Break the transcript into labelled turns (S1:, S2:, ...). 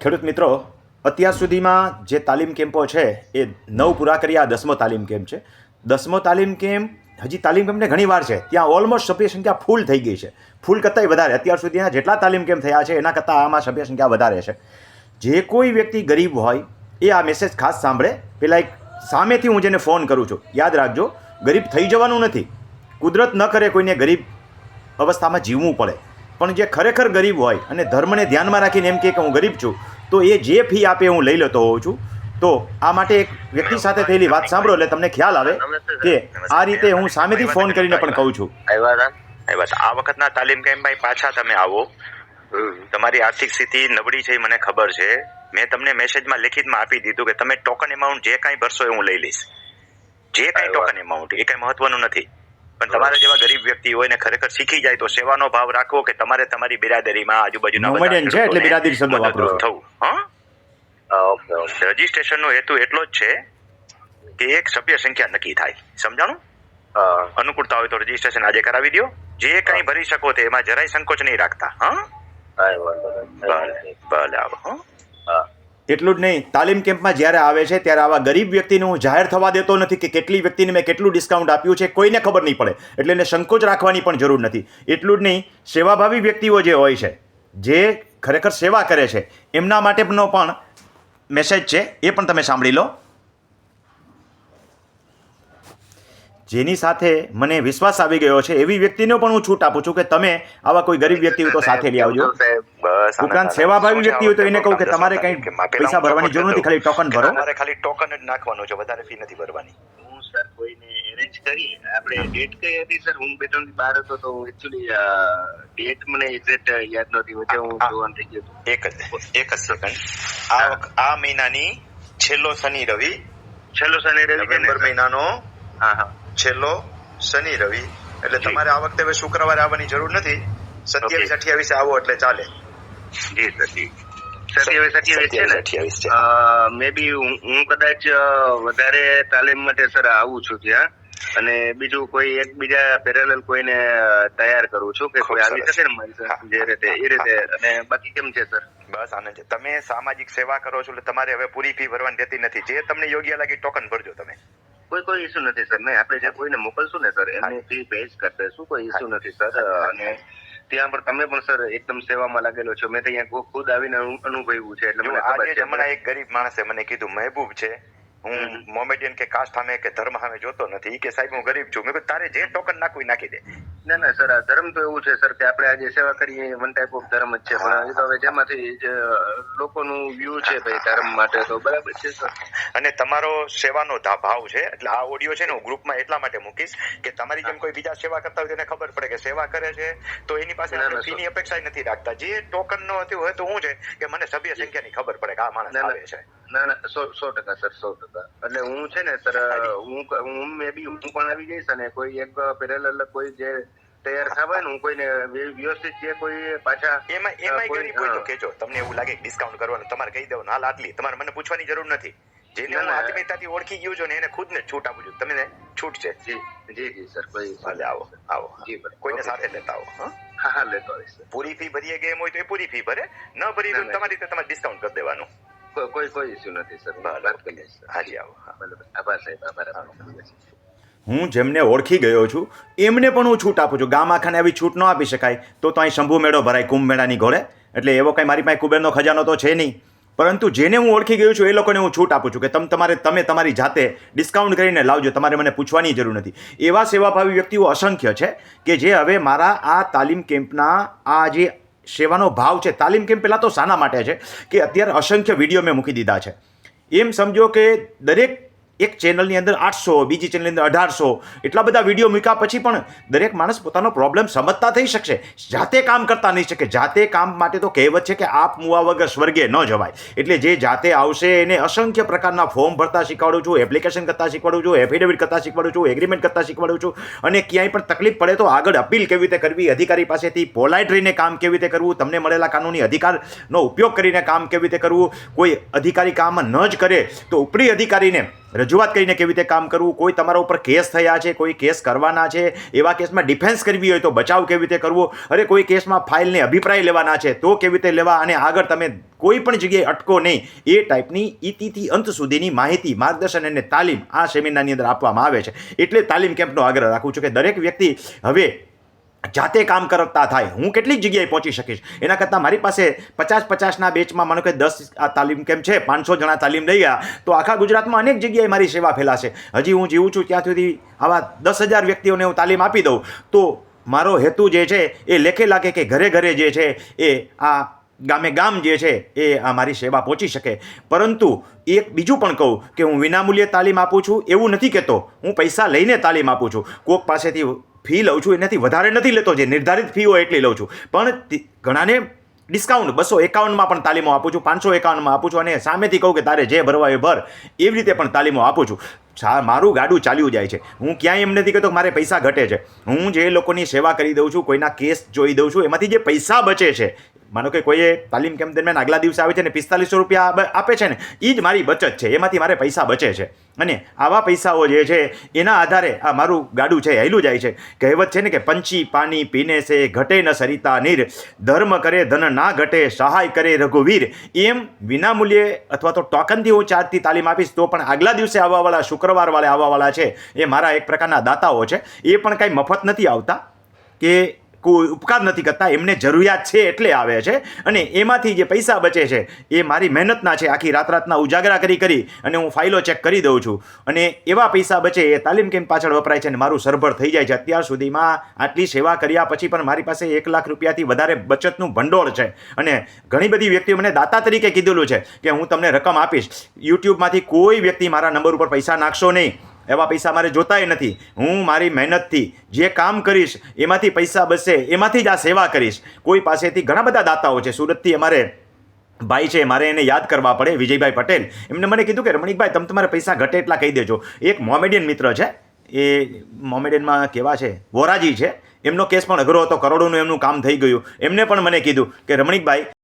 S1: ખેડૂત મિત્રો, અત્યાર સુધીમાં જે તાલીમ કેમ્પો છે એ 9 પૂરા કરી, આ 10મો તાલીમ કેમ્પ છે. 10મો તાલીમ કેમ્પ, હજી તાલીમ કેમ્પને ઘણી વાર છે, ત્યાં ઓલમોસ્ટ સભ્ય સંખ્યા ફૂલ થઈ ગઈ છે. ફૂલ કરતાંય વધારે અત્યાર સુધીના જેટલા તાલીમ કેમ્પ થયા છે એના કરતાં આમાં સભ્ય સંખ્યા વધારે છે. જે કોઈ વ્યક્તિ ગરીબ હોય એ આ મેસેજ ખાસ સાંભળે. પહેલાં એક સામેથી હું જેને ફોન કરું છું, યાદ રાખજો, ગરીબ થઈ જવાનું નથી. કુદરત ન કરે કોઈને ગરીબ અવસ્થામાં જીવવું પડે, પણ જે ખરેખર ગરીબ હોય અને ધર્મને ધ્યાનમાં રાખીને એમ કે હું ગરીબ છું, તો એ જે ફી આપે હું લઈ લેતો હોઉં છું. તો આ માટે એક વ્યક્તિ સાથે થયેલી વાત સાંભળો એટલે તમને ખ્યાલ આવે કે આ રીતે હું સામેથી ફોન કરીને પણ કહું છું.
S2: આ વખતના તાલીમ કેમ્પમાં પાછા તમે આવો. તમારી આર્થિક સ્થિતિ નબળી છે મને ખબર છે. મેં તમને મેસેજમાં લિખિતમાં આપી દીધું કે તમે ટોકન એમાઉન્ટ જે કાંઈ ભરશો એ હું લઈ લઈશ. જે કાંઈ ટોકન એમાઉન્ટ એ કાંઈ મહત્વનું નથી, પણ તમારા જેવા ગરીબ વ્યક્તિ હોય ને ખરેખર શીખી જાય તો સેવાનો ભાવ રાખવો કે તમારે તમારી બિરાદરીમાં આજુબાજુના
S1: નોમેડિયન છે એટલે બિરાદરી શબ્દ વાપરું છું.
S2: રજીસ્ટ્રેશનનો હેતુ એટલો જ છે કે એક સભ્ય સંખ્યા નક્કી થાય. સમજાણું? અનુકૂળતા હોય તો રજીસ્ટ્રેશન આજે કરાવી દો. જે કાંઈ ભરી શકો તે એમાં જરાય સંકોચ નહીં રાખતા. ભલે આવો.
S1: એટલું જ નહીં, તાલીમ કેમ્પમાં જ્યારે આવે છે ત્યારે આવા ગરીબ વ્યક્તિને હું જાહેર થવા દેતો નથી કે કેટલી વ્યક્તિને મેં કેટલું ડિસ્કાઉન્ટ આપ્યું છે, કોઈને ખબર નહીં પડે, એટલે એને સંકોચ રાખવાની પણ જરૂર નથી. એટલું જ નહીં, સેવાભાવી વ્યક્તિઓ જે હોય છે, જે ખરેખર સેવા કરે છે, એમના માટેનો પણ મેસેજ છે, એ પણ તમે સાંભળી લો. જેની સાથે મને વિશ્વાસ આવી ગયો છે એવી વ્યક્તિને પણ હું છૂટ આપું છું કે તમે આવા કોઈ ગરીબ વ્યક્તિ હોય તો સાથે લઈ આવજો. ઉપરાંત સેવાભાવી વ્યક્તિ હોય તો એને કહું કે તમારે કંઈ પૈસા ભરવાની જરૂર નથી, ખાલી ટોકન ભરો.
S2: તમારે ખાલી ટોકન જ નાખવાનું છે, વધારે ફી નથી ભરવાની.
S3: હું સર કોઈને એરેન્જ કરી આપણે ડેટ કઈ હતી સર? હું 2-3 દી બહાર હતો તો એકચ્યુઅલી ડેટ મને એક્ઝેક્ટ યાદ નહોતી, વચ્ચે હું જોવાનું થઈ ગયું.
S2: એક જ સેકન્ડ. આ મહિનાની છેલ્લો શનિ રવિ નવેમ્બર મહિનાનો છેલ્લો શનિ રવિ, એટલે તમારે આ વખતે હવે શુક્રવારે આવવાની જરૂર નથી. 27-28 આવો એટલે ચાલે.
S3: જી સર, જી 27-28 છે. મે બી હું કદાચ વધારે તાલીમ માટે સર આવું છું ત્યાં, અને બીજું કોઈ એકબીજા પેરેલલ કોઈને તૈયાર કરું છું કે કોઈ આવી શકે ને મારી જે રીતે એ રીતે. અને બાકી કેમ છે સર?
S2: બસ આનંદ છે. તમે સામાજિક સેવા કરો છો એટલે તમારે હવે પૂરી ફી ભરવાની રહેતી નથી. જે તમને યોગ્ય લાગે ટોકન ભરજો તમે.
S3: કોઈ ઇસ્યુ નથી સર. નહીં, આપણે જે કોઈને મોકલશું ને સર એમની ફી પે જ કરી દઈશું, કોઈ ઇસ્યુ નથી સર. અને ત્યાં પણ તમે પણ સર એકદમ સેવામાં લાગેલો છો. મેં તો અહીંયા ખુદ આવીને અનુભવ્યું છે, એટલે મને ખબર છે.
S2: હમણાં એક ગરીબ માણસે મને કીધું, મહેબૂબ છે, હું મોમેડિયન કે કાસ્ટ સામે કે ધર્મ સામે જોતો નથી, કે સાહેબ હું ગરીબ છું. મેં કીધું તારે જે ટોકન નાખવું નાખી દે.
S3: ના સર, આ ધર્મ તો એવું છે સર કે આપણે આજે સેવા કરીએ વન ટાઈપ ઓફ ધર્મ જ છે, પણ એ તો હવે જેમાંથી જે લોકોનું વ્યૂ છે ભાઈ ધર્મ માટે તો બરાબર છે સર.
S2: અને તમારો સેવાનો ભાવ છે, એટલે આ ઓડિયો છે ને હું ગ્રુપમાં એટલા માટે મૂકીશ કે તમારી જેમ કોઈ બીજા સેવા કરતા હોય તેને ખબર પડે કે સેવા કરે છે તો એની પાસે ફીની અપેક્ષા નથી રાખતા. જે ટોકન નો હતું હોય તો હું છે કે મને સભ્ય સંખ્યાની ખબર પડે કે આ માણસ આવે છે.
S3: ના 100% સર, 100%. એટલે હું છે ને સર, હું મે બી હું પણ આવી જઈશ, અને કોઈ એક પેરેલલ કોઈ જે તૈયાર થવાય ને હું કોઈને વ્યવસ્થિત જે કોઈ પાછા
S2: એમાં ગરીબ હોય તો કેજો. તમને એવું લાગે ડિસ્કાઉન્ટ કરવાનું, તમારે કહી દેવાનું હાલ આટલી, તમારે મને પૂછવાની જરૂર નથી. જેને હું આત્મીયતાથી ઓળખી ગયો છું ને એને ખુદ ને છૂટ આપું છું. તમને છૂટ છે.
S3: જી સર. કોઈ
S2: ભલે આવો. જી કોઈને સાથે લેતા આવો.
S3: હા લેતો આવીશ.
S2: પૂરી ફી ભરીએ ગયા એમ હોય તો એ પૂરી ફી ભરે, ન ભરી તો તમારી રીતે તમારે ડિસ્કાઉન્ટ કરી દેવાનું.
S3: કોઈ ઇસ્યુ નથી સર. વાત કરીએ સર.
S2: હાજી આવો.
S3: આભાર સાહેબ, આભાર.
S1: હું જેમને ઓળખી ગયો છું એમને પણ હું છૂટ આપું છું. ગામ આખાને આવી છૂટ ન આપી શકાય તો અહીં શંભુ મેળો ભરાય કુંભ મેળાની ઘોડે, એટલે એવો કંઈ મારી પાસે કુબેરનો ખજાનો તો છે નહીં. પરંતુ જેને હું ઓળખી ગયો છું એ લોકોને હું છૂટ આપું છું કે તમે તમારી જાતે ડિસ્કાઉન્ટ કરીને લાવજો, તમારે મને પૂછવાની જરૂર નથી. એવા સેવાભાવી વ્યક્તિઓ અસંખ્ય છે કે જે હવે મારા આ તાલીમ કેમ્પના આ જે સેવાનો ભાવ છે, તાલીમ કેમ્પ પહેલાં તો શાના માટે છે કે અત્યારે અસંખ્ય વિડીયો મેં મૂકી દીધા છે. એમ સમજો કે દરેક એક ચેનલની અંદર 800, બીજી ચેનલની અંદર 1800, એટલા બધા વિડીયો મૂક્યા પછી પણ દરેક માણસ પોતાનો પ્રોબ્લેમ સમજતા થઈ શકશે, જાતે કામ કરતા નહીં શકે. જાતે કામ માટે તો કહેવત છે કે આપ મુવા વગર સ્વર્ગે ન જવાય. એટલે જે જાતે આવશે એને અસંખ્ય પ્રકારના ફોર્મ ભરતા શીખવાડું છું, એપ્લિકેશન કરતા શીખવાડું છું, એફિડેવિટ કરતા શીખવાડું છું, એગ્રીમેન્ટ કરતા શીખવાડું છું. અને ક્યાંય પણ તકલીફ પડે તો આગળ અપીલ કેવી રીતે કરવી, અધિકારી પાસેથી પોલાઇટ રહીને કામ કેવી રીતે કરવું, તમને મળેલા કાનૂની અધિકારનો ઉપયોગ કરીને કામ કેવી રીતે કરવું. કોઈ અધિકારી કામ ન જ કરે તો ઉપરી અધિકારીને રજૂઆત કરીને કેવી રીતે કામ કરવું, કોઈ તમારા ઉપર કેસ થયા છે, કોઈ કેસ કરવાના છે, એવા કેસમાં ડિફેન્સ કરવી હોય તો બચાવ કેવી રીતે કરવો, અરે કોઈ કેસમાં ફાઇલને અભિપ્રાય લેવાના છે તો કેવી રીતે લેવા, અને આગળ તમે કોઈ પણ જગ્યાએ અટકો નહીં, એ ટાઈપની ઇતિથી અંત સુધીની માહિતી, માર્ગદર્શન અને તાલીમ આ સેમિનારની અંદર આપવામાં આવે છે. એટલે તાલીમ કેમ્પનો આગ્રહ રાખું છું કે દરેક વ્યક્તિ હવે જાતે કામ કરતા થાય. હું કેટલીક જગ્યાએ પહોંચી શકીશ, એના કરતાં મારી પાસે 50-50ના બેચમાં માનો કે 10 આ તાલીમ કેમ્પ છે, 500 જણા તાલીમ લઈ ગયા તો આખા ગુજરાતમાં અનેક જગ્યાએ મારી સેવા ફેલાશે. હજી હું જીવું છું ત્યાં સુધી આવા 10,000 વ્યક્તિઓને હું તાલીમ આપી દઉં તો મારો હેતુ જે છે એ લેખે લાગે કે ઘરે ઘરે જે છે એ આ ગામે ગામ જે છે એ આ મારી સેવા પહોંચી શકે. પરંતુ એક બીજું પણ કહું કે હું વિનામૂલ્યે તાલીમ આપું છું એવું નથી કહેતો, હું પૈસા લઈને તાલીમ આપું છું. કોક પાસેથી ફી લઉં છું, એનાથી વધારે નથી લેતો, જે નિર્ધારિત ફી હોય એટલી લઉં છું. પણ ઘણાને ડિસ્કાઉન્ટ 251માં પણ તાલીમો આપું છું, 551માં આપું છું, અને સામેથી કહું કે તારે જે ભરવા એ ભર, એવી રીતે પણ તાલીમો આપું છું. મારું ગાડું ચાલ્યું જાય છે. હું ક્યાંય એમ નથી કહેતો કે મારે પૈસા ઘટે છે. હું જે લોકોની સેવા કરી દઉં છું, કોઈના કેસ જોઈ દઉં છું, એમાંથી જે પૈસા બચે છે, માનો કે કોઈએ તાલીમ કેમ્પ દરમિયાન આગલા દિવસે આવે છે ને 4500 રૂપિયા આપે છે ને, એ જ મારી બચત છે, એમાંથી મારે પૈસા બચે છે. અને આવા પૈસાઓ જે છે એના આધારે આ મારું ગાડું છે હેલું જાય છે. કહેવત છે ને કે પંછી પાણી પીને છે ઘટે ન સરિતા નીર, ધર્મ કરે ધન ના ઘટે સહાય કરે રઘુવીર. એમ વિનામૂલ્યે અથવા તો ટોકનથી હું ચાર્જથી તાલીમ આપીશ તો પણ આગલા દિવસે આવવાવાળા, શુક્રવાર વાળે આવવાવાળા છે એ મારા એક પ્રકારના દાતાઓ છે. એ પણ કાંઈ મફત નથી આવતા કે કોઈ ઉપકાર નથી કરતા, એમને જરૂરિયાત છે એટલે આવે છે. અને એમાંથી જે પૈસા બચે છે એ મારી મહેનતના છે. આખી રાતના ઉજાગરા કરી અને હું ફાઇલો ચેક કરી દઉં છું, અને એવા પૈસા બચે એ તાલીમ કેમ્પ પાછળ વપરાય છે અને મારું સરભર થઈ જાય છે. અત્યાર સુધીમાં આટલી સેવા કર્યા પછી પણ મારી પાસે 1 લાખ રૂપિયાથી વધારે બચતનું ભંડોળ છે. અને ઘણી બધી વ્યક્તિઓ મને દાતા તરીકે કીધેલું છે કે હું તમને રકમ આપીશ. યુટ્યુબમાંથી કોઈ વ્યક્તિ મારા નંબર ઉપર પૈસા નાખશો નહીં, એવા પૈસા મારે જોતાય નથી. હું મારી મહેનતથી જે કામ કરીશ એમાંથી પૈસા બચશે, એમાંથી જ આ સેવા કરીશ. કોઈ પાસેથી ઘણા બધા દાતાઓ છે. સુરતથી અમારે ભાઈ છે, મારે એને યાદ કરવા પડે, વિજયભાઈ પટેલ. એમને મને કીધું કે રમણીકભાઈ તમે તમારે પૈસા ઘટે એટલા કહી દેજો. એક મોમેડિયન મિત્ર છે, એ મોમેડિયનમાં કેવા છે, વોરાજી છે, એમનો કેસ પણ અઘરો હતો, કરોડોનું એમનું કામ થઈ ગયું. એમને પણ મને કીધું કે રમણીકભાઈ